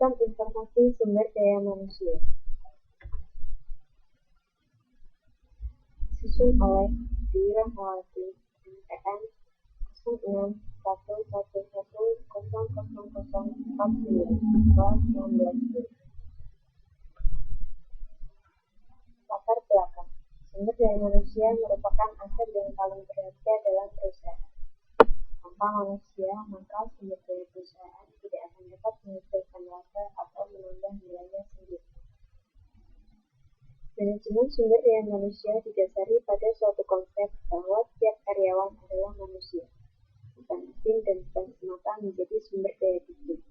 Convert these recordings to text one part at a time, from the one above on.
Sistem Informasi Sumber Daya Manusia disusun oleh Dwi Rahmawati MPN 0611000049. Latar belakang. Sumber daya manusia merupakan aset yang paling berharga dalam perusahaan. Tanpa manusia, maka sumber daya perusahaan tidak akan dapat menghasilkan laba atau menambah nilainya sendiri. Manajemen sumber daya manusia didasari pada suatu konsep bahwa setiap karyawan adalah manusia, bukan mesin dan bukan semata menjadi sumber daya bisnis.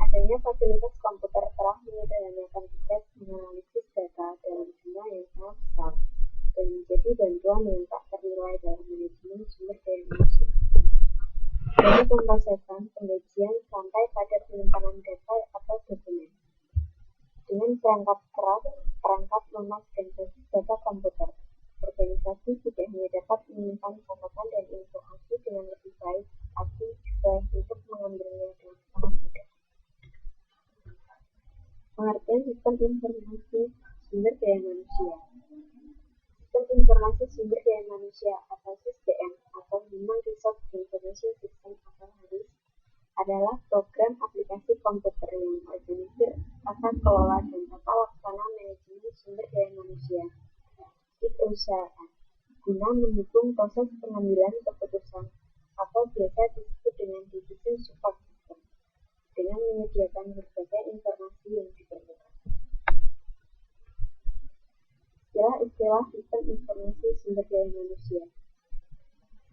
Adanya fasilitas komputer telah menyederhanakan tugas menganalisis data dalam jumlah yang sangat besar dan menjadi bantuan yang tak ternilai dalam manajemen sumber daya manusia. Dari pemrosesan, penggajian sampai pada penyimpanan data atau dokumen. Dengan perangkat keras, perangkat lunak, dan basis data komputer, organisasi tidak hanya dapat menyimpan catatan dan informasi dengan lebih baik, tapi juga untuk mengambilnya dengan sangat mudah. Pengertian sistem informasi sumber daya manusia. Sistem informasi sumber daya manusia atau SISDM atau Human Resource Information System atau HRIS adalah program aplikasi komputer yang mengorganisir tata kelola dan tata laksana manajemen sumber daya manusia di perusahaan guna mendukung proses pengambilan keputusan atau biasa disebut dengan decision support system dengan menyediakan berbagai informasi yang diperlukan. Istilah sistem informasi sumber daya manusia.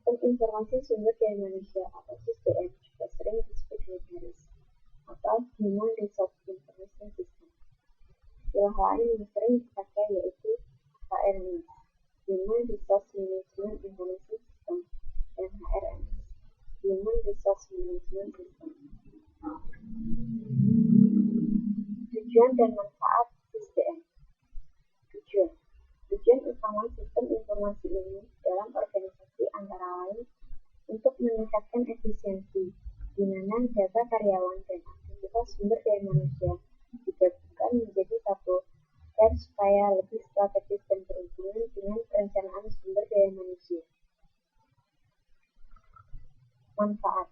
Sistem informasi sumber daya manusia atau SISDM juga sering disebut dengan HRIS atau Human Resource Information System. Istilah lain yang sering dipakai yaitu HRMS, Human Resource Management Information System, dan HRMS, Human Resource Management System. Tujuan dan manfaat SISDM. Tujuan utama sistem informasi ini dalam organisasi antara lain untuk meningkatkan efisiensi, di mana data karyawan dan aktivitas sumber daya manusia digabungkan menjadi satu, dan supaya lebih strategis dan berhubungan dengan perencanaan sumber daya manusia. Manfaat.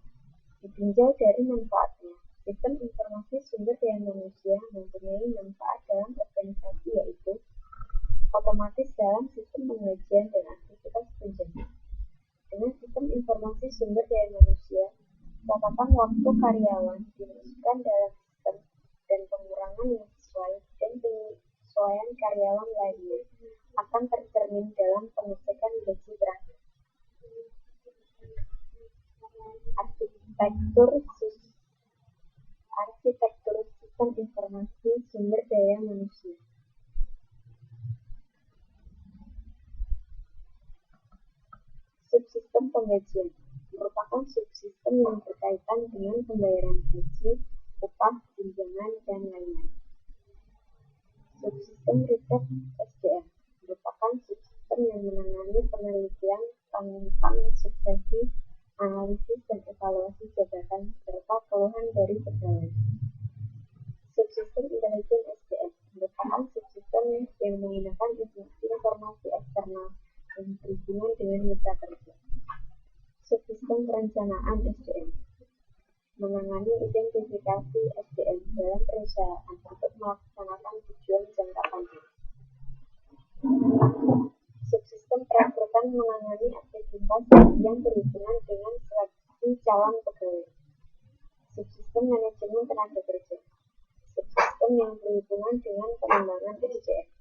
Ditinjau dari manfaatnya, sistem informasi sumber daya manusia mempunyai manfaat dalam organisasi yaitu otomatis dalam sistem penggajian dan aktivitas penjemur. Dengan sistem informasi sumber daya manusia, catatan waktu karyawan dimasukkan dalam sistem dan pengurangan yang sesuai dan penyesuaian karyawan lainnya akan tercermin dalam pengecekan gaji terakhir. Arsitektur sistem informasi sumber daya manusia. Subsistem penggajian merupakan subsistem yang berkaitan dengan pembayaran gaji, upah, tunjangan, dan lain-lain. Subsistem riset SDM merupakan subsistem yang menangani penelitian tentang suksesi, analisis, dan evaluasi jabatan serta keluhan dari pegawai. Subsistem intelijen SDM merupakan subsistem yang menggunakan informasi eksternal yang berhubungan dengan mitra kerja. Subsistem perencanaan SDM menangani identifikasi SDM dalam perusahaan untuk melaksanakan tujuan jangka panjang. Subsistem perekrutan menangani aktivitas yang berhubungan dengan seleksi calon pegawai. Subsistem manajemen tenaga kerja. Subsistem yang berhubungan dengan pengembangan SDM.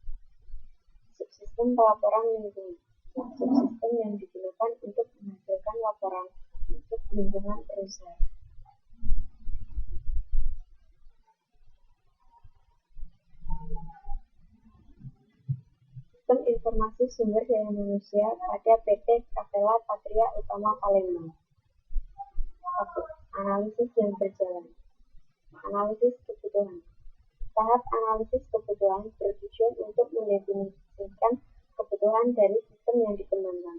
Subsistem pelaporan lingkungan. Subsistem yang digunakan untuk menghasilkan laporan untuk lingkungan perusahaan. Sistem informasi sumber daya manusia pada PT Capella Patria Utama Palembang. 1. Analisis yang berjalan. Analisis kebutuhan. Tahap analisis kebutuhan bertujuan untuk mendefinisikan kebutuhan dari sistem yang dikembangkan.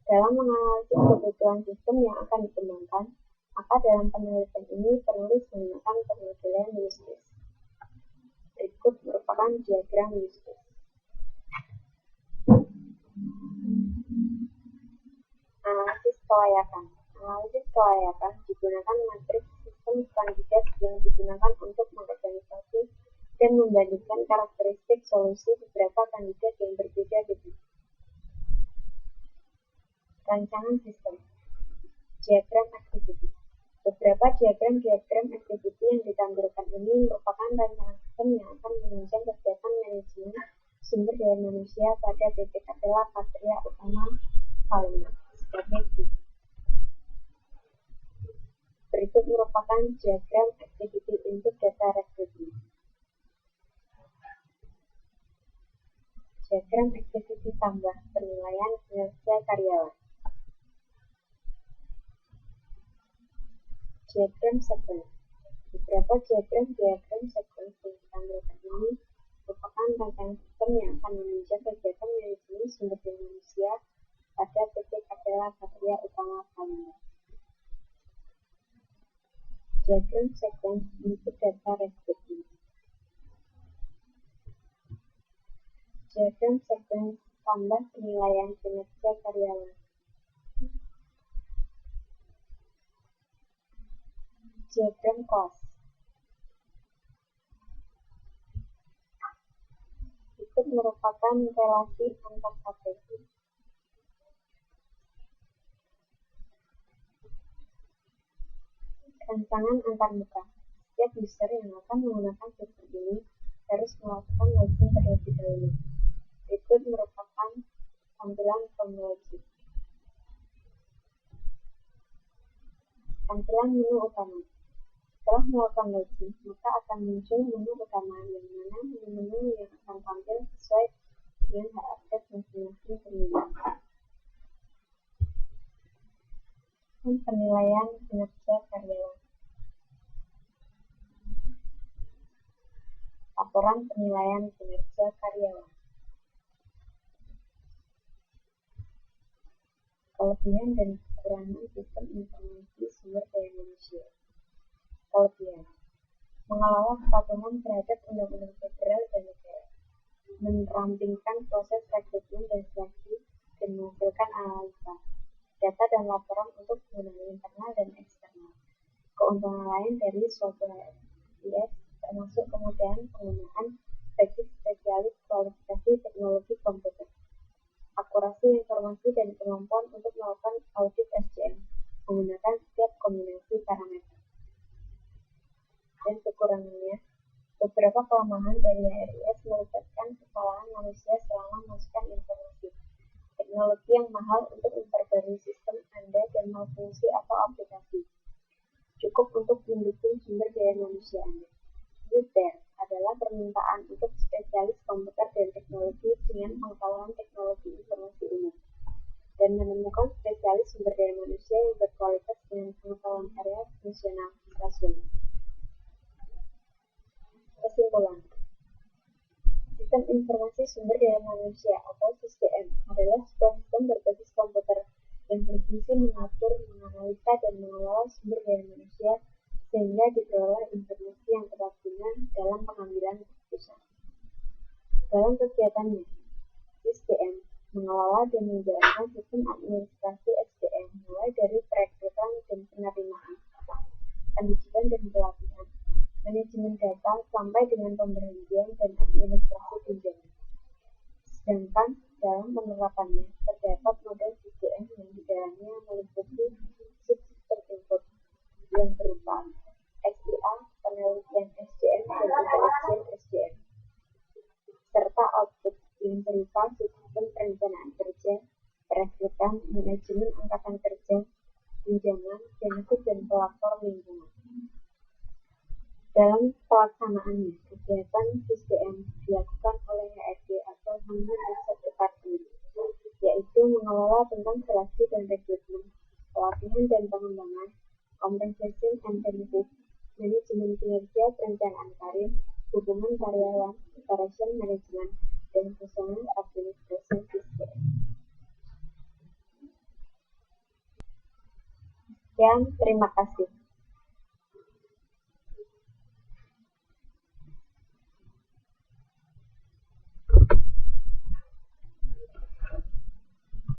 Dalam menganalisis kebutuhan sistem yang akan dikembangkan, Maka dalam penelitian ini penulis menggunakan pemodelan Eustice. Berikut merupakan diagram Eustice. Analisis kelayakan. Analisis kelayakan digunakan matriks sistem kandidat yang digunakan untuk mengorganisasi dan membandingkan karakteristik solusi beberapa kandidat yang berbeda-beda. Rancangan sistem. Diagram activity. Beberapa diagram activity yang ditampilkan ini merupakan rancangan sistem yang akan menunjang kegiatan manajemen sumber daya manusia pada PT Capella Patria Utama Palembang sebagai berikut. Berikut merupakan diagram activity input data recruitment. Diagram activity tambah penilaian kinerja karyawan. Diagram sequence. Beberapa diagram sequence yang ditampilkan ini merupakan rancangan sistem yang akan menunjang kegiatan manajemen sumber daya manusia pada PT Capella Patria Utama Palembang. Diagram sequence input data recruitment. Diagram sequence tambah penilaian kinerja karyawan. Diagram cost. Berikut merupakan relasi antar KPI. Rancangan antarmuka. Setiap user yang akan menggunakan sistem ini harus melakukan login terlebih dahulu. Berikut merupakan tampilan from login. Tampilan menu utama. Setelah melakukan login, maka akan muncul menu utama yang mana menu-menu yang akan tampil sesuai dengan hak akses masing-masing pemilih. Penilaian kinerja karyawan. Laporan penilaian kinerja karyawan. Kelebihan dan kekurangan sistem informasi sumber daya manusia. Kelebihan: mengelola kepatuhan terhadap undang-undang federal dan negara, merampingkan proses rekrutmen dan seleksi, dan menghasilkan analisa, data dan laporan untuk penggunaan internal dan eksternal. Keuntungan lain dari suatu HRIS termasuk kemudahan penggunaan bagi spesialis kualifikasi teknologi komputer, akurasi informasi dan kemampuan untuk melakukan audit SDM menggunakan setiap kombinasi parameter. Dan kekurangannya, beberapa kelemahan dari HRIS melibatkan kesalahan manusia selama memasukkan informasi, teknologi yang mahal untuk memperbarui sistem Anda dan malfungsi atau aplikasi, cukup untuk mendukung sumber daya manusia Anda. There adalah permintaan untuk spesialis komputer dan teknologi dengan pengetahuan teknologi informasi umum, dan menemukan spesialis sumber daya manusia yang berkualitas dengan pengetahuan area fungsional bisa sulit. Kesimpulan: Sistem Informasi Sumber Daya Manusia atau SISDM adalah sebuah sistem berbasis komputer yang berfungsi mengatur, menganalisa, dan mengelola sumber daya manusia sehingga diperoleh informasi yang tepat guna dalam pengambilan keputusan. Dalam kegiatannya, SISDM mengelola dan menjalankan sistem administrasi SDM mulai dari perekrutan dan penerimaan, pendidikan dan pelatihan, manajemen data sampai dengan pemberhentian dan administrasi tunjangan. Sedangkan dalam penerapannya terdapat model SISDM yang di dalamnya meliputi subsistem input yang berupa SIA, penelitian SDM dan intelijen SDM, serta output yang berupa subsistem perencanaan kerja, perekrutan, manajemen angkatan kerja, tunjangan, benefit dan pelapor lingkungan. Dalam pelaksanaannya, kegiatan SISDM dilakukan oleh HRD atau Human Resource Department, yaitu mengelola tentang seleksi dan rekrutmen, pelatihan dan pengembangan, compensation and benefit, manajemen kinerja, perencanaan karir, hubungan karyawan, operation management, dan personal administration SISDM. Sekian, terima kasih.